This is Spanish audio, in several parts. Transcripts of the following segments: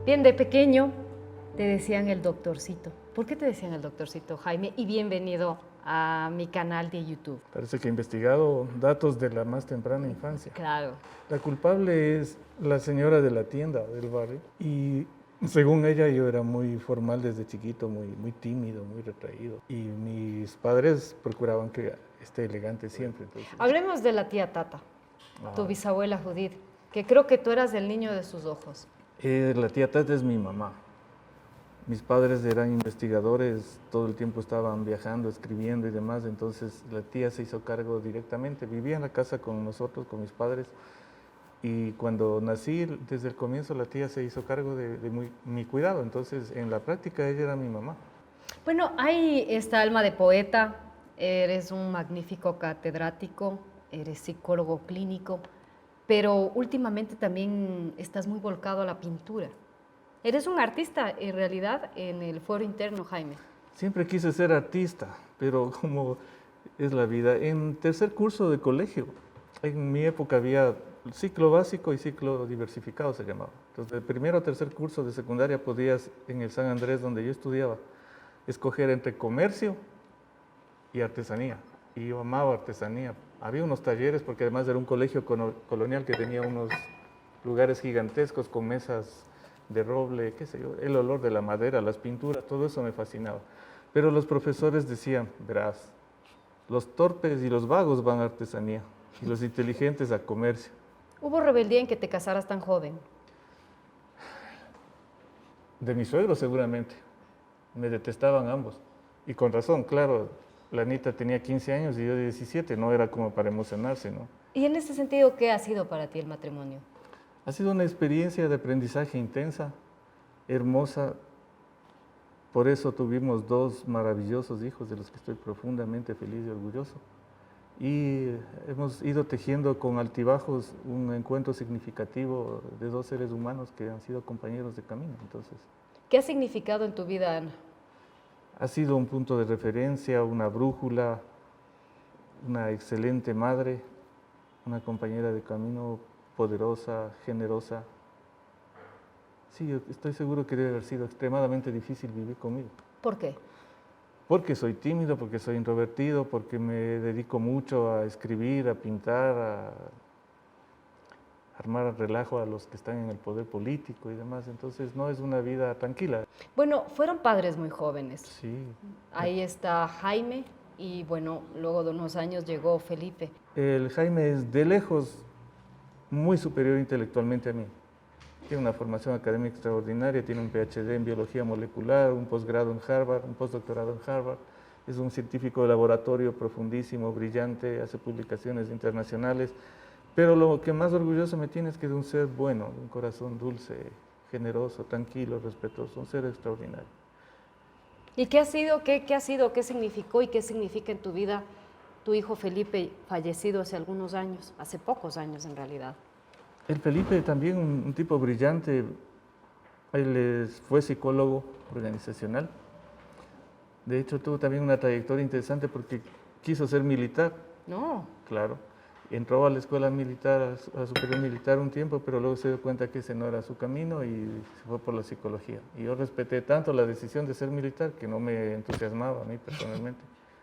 Bien, de pequeño te decían el doctorcito. ¿Por qué te decían el doctorcito, Jaime? Y bienvenido a mi canal de YouTube. Parece que he investigado datos de la más temprana infancia. Claro. La culpable es la señora de la tienda del barrio y según ella yo era muy formal desde chiquito, muy tímido, muy retraído. Y mis padres procuraban que esté elegante siempre. Entonces, Hablemos de la tía Tata, tu ah, bisabuela Judith, que creo que tú eras el niño de sus ojos. la tía Tata es mi mamá. Mis padres eran investigadores, todo el tiempo estaban viajando, escribiendo y demás, entonces la tía se hizo cargo directamente. Vivía en la casa con nosotros, con mis padres, y cuando nací, desde el comienzo la tía se hizo cargo de mi cuidado, entonces en la práctica ella era mi mamá. Bueno, hay esta alma de poeta, eres un magnífico catedrático, eres psicólogo clínico, pero últimamente también estás muy volcado a la pintura. Eres un artista, en realidad, en el fuero interno, Jaime. Siempre quise ser artista, pero como es la vida, en tercer curso de colegio, en mi época había ciclo básico y ciclo diversificado se llamaba. Entonces, de primero a tercer curso de secundaria podías, en el San Andrés donde yo estudiaba, escoger entre comercio y artesanía. Y yo amaba artesanía. Había unos talleres, porque además era un colegio colonial que tenía unos lugares gigantescos con mesas de roble, qué sé yo, el olor de la madera, las pinturas, todo eso me fascinaba. Pero los profesores decían, verás, los torpes y los vagos van a artesanía y los inteligentes a comercio. ¿Hubo rebeldía en que te casaras tan joven? De mi suegro seguramente. Me detestaban ambos. Y con razón, claro, la Anita tenía 15 años y yo 17, no era como para emocionarse, ¿no? Y en ese sentido, ¿qué ha sido para ti el matrimonio? Ha sido una experiencia de aprendizaje intensa, hermosa. Por eso tuvimos dos maravillosos hijos de los que estoy profundamente feliz y orgulloso. Y hemos ido tejiendo con altibajos un encuentro significativo de dos seres humanos que han sido compañeros de camino. Entonces, ¿Qué ha significado en tu vida, Ana? ha sido un punto de referencia, una brújula, una excelente madre, una compañera de camino poderosa, generosa. Sí, yo estoy seguro que debe haber sido extremadamente difícil vivir conmigo. ¿Por qué? Porque soy tímido, porque soy introvertido, porque me dedico mucho a escribir, a pintar, a armar relajo a los que están en el poder político y demás. Entonces no es una vida tranquila. Bueno, fueron padres muy jóvenes. Sí. Ahí está Jaime y bueno, luego de unos años llegó Felipe. El Jaime es de lejos muy superior intelectualmente a mí. Tiene una formación académica extraordinaria, tiene un PhD en biología molecular, un posgrado en Harvard, un postdoctorado en Harvard. Es un científico de laboratorio profundísimo, brillante, hace publicaciones internacionales. Pero lo que más orgulloso me tiene es que es un ser bueno, de un corazón dulce, generoso, tranquilo, respetuoso, un ser extraordinario. ¿Y qué ha sido, qué significó y qué significa en tu vida tu hijo Felipe, fallecido hace algunos años, hace pocos años en realidad? El Felipe también un tipo brillante, él fue psicólogo organizacional. De hecho, tuvo también una trayectoria interesante porque quiso ser militar, No. claro. Entró a la escuela militar, a la superior militar un tiempo, pero luego se dio cuenta que ese no era su camino y se fue por la psicología. Y yo respeté tanto la decisión de ser militar que no me entusiasmaba a mí personalmente,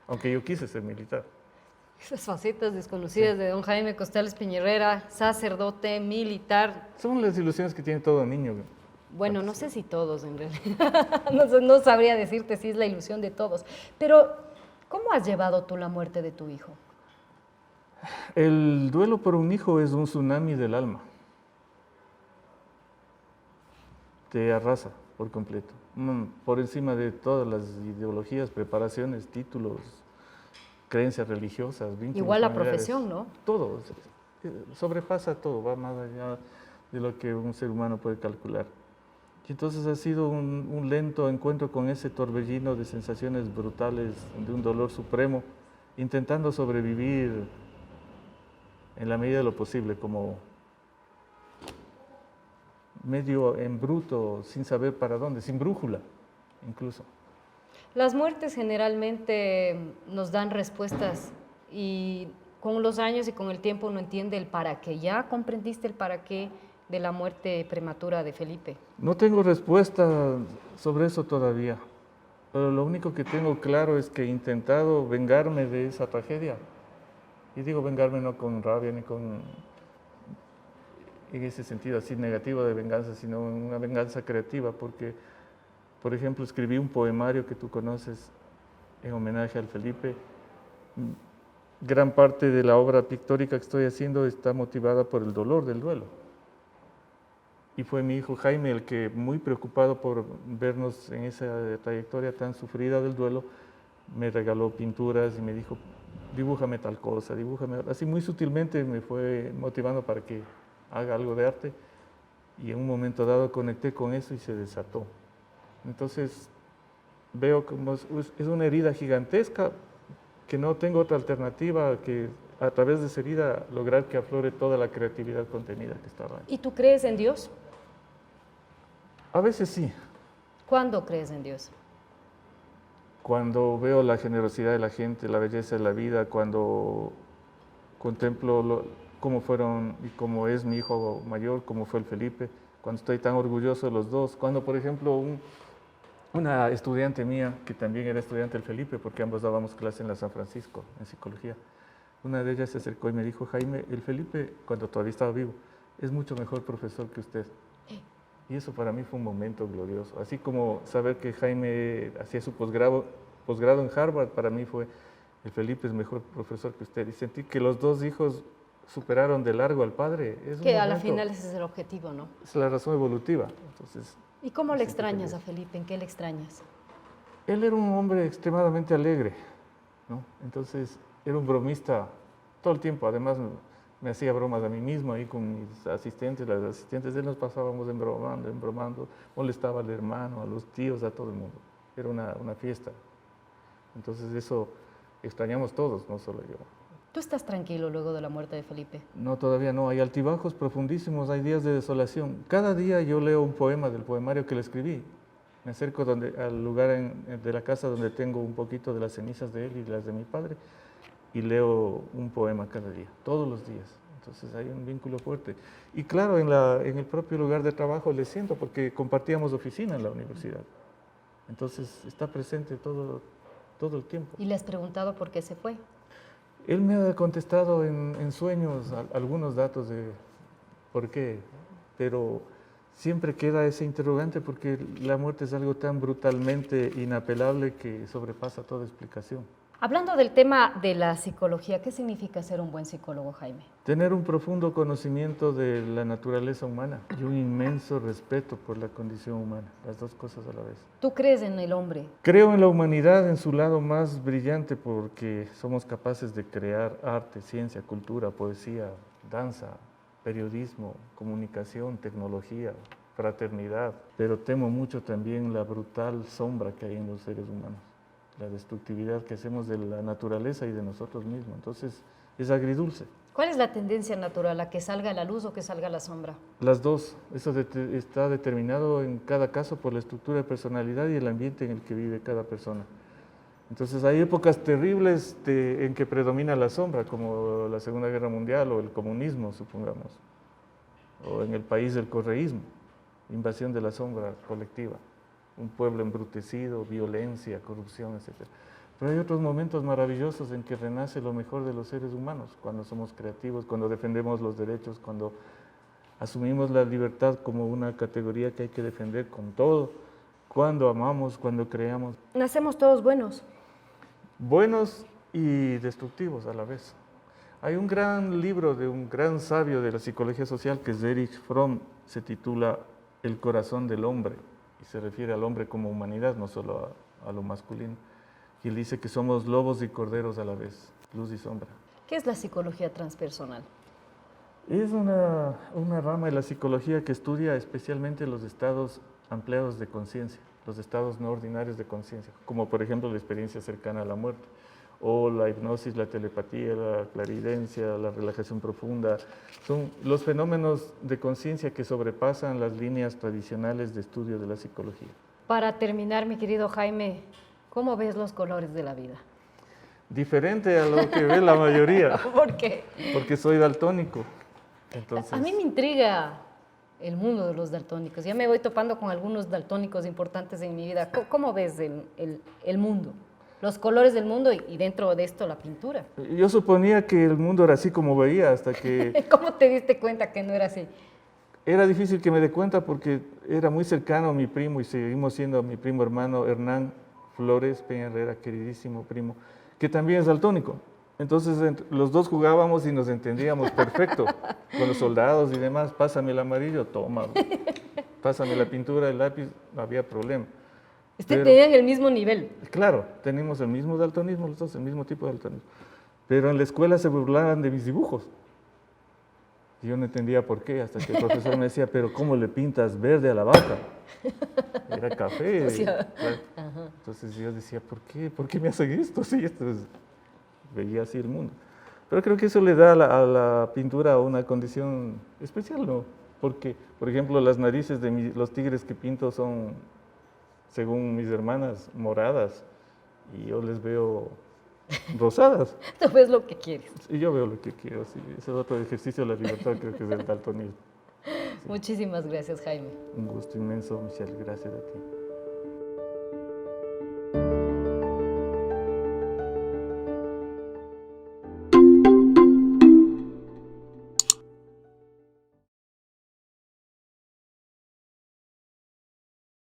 aunque yo quise ser militar. Esas facetas desconocidas de don Jaime Costales Piñerera, sacerdote, militar. Son las ilusiones que tiene todo niño. Bueno, no sé si todos en realidad, no sabría decirte si es la ilusión de todos, pero ¿cómo has llevado tú la muerte de tu hijo? El duelo por un hijo es un tsunami del alma. Te arrasa por completo, por encima de todas las ideologías, preparaciones, títulos, creencias religiosas, vínculos Igual la familiares. profesión, ¿no? Todo, sobrepasa todo, va más allá de lo que un ser humano puede calcular. Y entonces ha sido un lento encuentro con ese torbellino de sensaciones brutales, de un dolor supremo, intentando sobrevivir en la medida de lo posible, como medio en bruto, sin saber para dónde, sin brújula incluso. Las muertes generalmente nos dan respuestas y con los años y con el tiempo uno entiende el para qué. ¿Ya comprendiste el para qué de la muerte prematura de Felipe? No tengo respuesta sobre eso todavía, pero lo único que tengo claro es que he intentado vengarme de esa tragedia. Y digo vengarme no con rabia ni con, en ese sentido así negativo de venganza, sino una venganza creativa, porque, por ejemplo, escribí un poemario que tú conoces en homenaje al Felipe. Gran parte de la obra pictórica que estoy haciendo está motivada por el dolor del duelo. Y fue mi hijo Jaime el que, muy preocupado por vernos en esa trayectoria tan sufrida del duelo, me regaló pinturas y me dijo, dibújame tal cosa, dibújame. Así muy sutilmente me fue motivando para que haga algo de arte. Y en un momento dado conecté con eso y se desató. Entonces veo como es una herida gigantesca, que no tengo otra alternativa que a través de esa herida lograr que aflore toda la creatividad contenida que estaba ahí. ¿Y tú crees en Dios? A veces sí, ¿Cuándo crees en Dios? cuando veo la generosidad de la gente, la belleza de la vida, cuando contemplo cómo fueron y cómo es mi hijo mayor, cómo fue el Felipe, cuando estoy tan orgulloso de los dos, cuando por ejemplo una estudiante mía, que también era estudiante del Felipe, porque ambos dábamos clase en la San Francisco, en psicología, una de ellas se acercó y me dijo, Jaime, el Felipe, cuando todavía estaba vivo, es mucho mejor profesor que usted. Y eso para mí fue un momento glorioso. Así como saber que Jaime hacía su posgrado en Harvard, para mí fue, el Felipe es mejor profesor que usted. Y sentí que los dos hijos superaron de largo al padre. Es un Que a la momento, final ese es el objetivo, ¿no? es la razón evolutiva. Entonces, ¿Y cómo me le siento extrañas feliz. a Felipe? ¿En qué le extrañas? Él era un hombre extremadamente alegre, ¿no? Entonces, era un bromista todo el tiempo. Además, me hacía bromas a mí mismo ahí con mis asistentes, las asistentes de él nos pasábamos embromando, molestaba al hermano, a los tíos, a todo el mundo. Era una fiesta. Entonces, eso extrañamos todos, no solo yo. ¿Tú estás tranquilo luego de la muerte de Felipe? No, todavía no. Hay altibajos profundísimos, hay días de desolación. Cada día yo leo un poema del poemario que le escribí. Me acerco al lugar de la casa donde tengo un poquito de las cenizas de él y las de mi padre y leo un poema cada día, todos los días. Entonces hay un vínculo fuerte. Y claro, en el propio lugar de trabajo le siento porque compartíamos oficina en la universidad. Entonces está presente todo el tiempo. ¿Y le has preguntado por qué se fue? Él me ha contestado en sueños algunos datos de por qué, pero siempre queda ese interrogante porque la muerte es algo tan brutalmente inapelable que sobrepasa toda explicación. Hablando del tema de la psicología, ¿qué significa ser un buen psicólogo, Jaime? Tener un profundo conocimiento de la naturaleza humana y un inmenso respeto por la condición humana, las dos cosas a la vez. ¿Tú crees en el hombre? Creo en la humanidad en su lado más brillante porque somos capaces de crear arte, ciencia, cultura, poesía, danza, periodismo, comunicación, tecnología, fraternidad, pero temo mucho también la brutal sombra que hay en los seres humanos, la destructividad que hacemos de la naturaleza y de nosotros mismos. Entonces, es agridulce. ¿Cuál es la tendencia natural, a que salga la luz o que salga la sombra? Las dos, eso está determinado en cada caso por la estructura de personalidad y el ambiente en el que vive cada persona. Entonces hay épocas terribles en que predomina la sombra, como la Segunda Guerra Mundial o el comunismo, supongamos, o en el país del correísmo, invasión de la sombra colectiva, un pueblo embrutecido, violencia, corrupción, etc. Pero hay otros momentos maravillosos en que renace lo mejor de los seres humanos, cuando somos creativos, cuando defendemos los derechos, cuando asumimos la libertad como una categoría que hay que defender con todo, cuando amamos, cuando creamos. Nacemos todos buenos. Buenos y destructivos a la vez. Hay un gran libro de un gran sabio de la psicología social que es Erich Fromm, se titula El corazón del hombre, y se refiere al hombre como humanidad, no solo a lo masculino. Y él dice que somos lobos y corderos a la vez, luz y sombra. ¿Qué es la psicología transpersonal? Es una rama de la psicología que estudia especialmente los estados ampliados de conciencia, los estados no ordinarios de conciencia, como por ejemplo la experiencia cercana a la muerte, o la hipnosis, la telepatía, la clarividencia, la relajación profunda. Son los fenómenos de conciencia que sobrepasan las líneas tradicionales de estudio de la psicología. Para terminar, mi querido Jaime, ¿cómo ves los colores de la vida? Diferente a lo que ve la mayoría. ¿Por qué? Porque soy daltónico. Entonces, A mí me intriga el mundo de los daltónicos. Ya me voy topando con algunos daltónicos importantes en mi vida. ¿Cómo ves el mundo? Los colores del mundo y dentro de esto la pintura. Yo suponía que el mundo era así como veía, hasta que ¿Cómo te diste cuenta que no era así? era difícil que me dé cuenta porque era muy cercano a mi primo y seguimos siendo mi primo hermano Hernán Flores Peña Herrera, queridísimo primo, que también es daltónico. Entonces los dos jugábamos y nos entendíamos perfecto con los soldados y demás. Pásame el amarillo, toma. Pásame la pintura, el lápiz, no había problema. Tenían el mismo nivel. Claro, tenemos el mismo daltonismo, los dos, el mismo tipo de daltonismo. Pero en la escuela se burlaban de mis dibujos. Y yo no entendía por qué, hasta que el profesor me decía, pero ¿cómo le pintas verde a la vaca? Era café. O sea, Claro. Entonces yo decía, ¿por qué? ¿Por qué me hacen esto? Sí, esto es... Veía así el mundo. Pero creo que eso le da a la pintura una condición especial, ¿no? Porque, por ejemplo, las narices de los tigres que pinto son, según mis hermanas, moradas. Y yo les veo rosadas. tú ves lo que quieres. Y yo veo lo que quiero, sí. Ese es otro ejercicio de la libertad, creo que es el daltonismo. Muchísimas gracias, Jaime. Un gusto inmenso, Michelle. Gracias a ti.